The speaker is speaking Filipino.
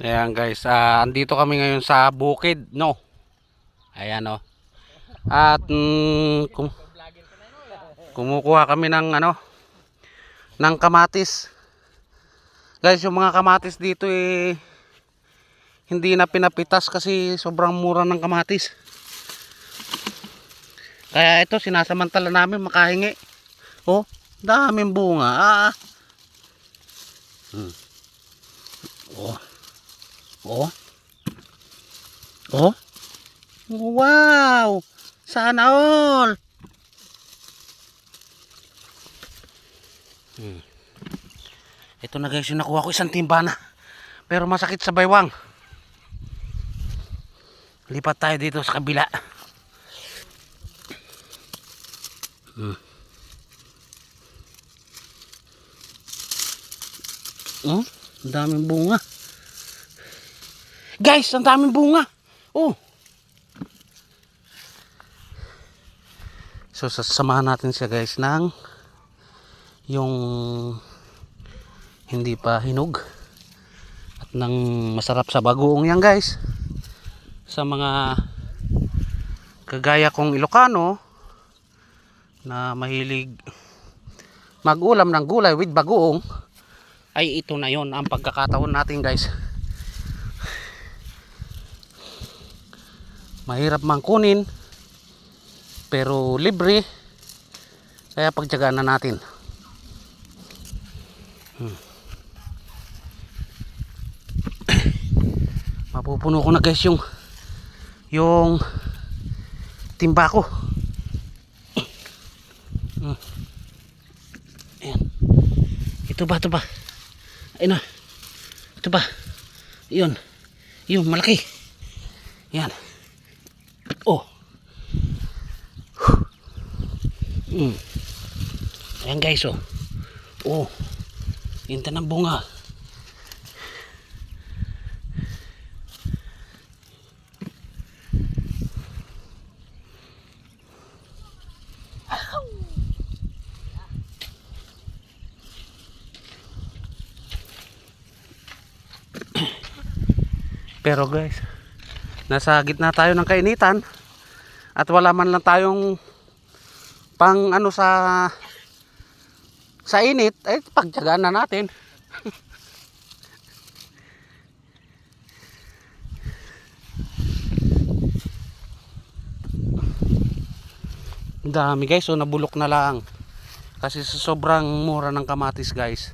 Ayan guys, andito kami ngayon sa bukid, no. Ayan oh. At kumukuha kami ng ng kamatis. Guys, yung mga kamatis dito hindi na pinapitas kasi sobrang mura ng kamatis. Kaya ito sinasamantala namin makahingi. Oh, daming bunga. Oh. Oh. Oh. Wow! Sana all! Ito na guys, yung nakuha ko isang timba na. Pero masakit sa baywang. Lipat tayo dito sa kabila. Oh, ang daming bunga. Guys, ang daming bunga. Oh. So sasamahan natin siya guys ng yung hindi pa hinog at ng masarap sa bagoong yan guys. Sa mga kagaya kong Ilocano na mahilig mag-ulam ng gulay with bagoong, ay ito na yon ang pagkakataon natin guys. Mahirap mang kunin pero libre, kaya pagtiyagaan na natin. Mapupuno ko na guys yung timba ko. Ayan. Ito ba? Ayun na. Ito ba? Yun, malaki. Yan. Oh. Ayan guys, oh. Oh. Hinta ng bunga. Pero guys, nasa gitna tayo ng kainitan at wala man lang tayong pang sa init, ay pagtiyagaan na natin. Dami guys, so nabulok na lang kasi sa sobrang mura ng kamatis guys.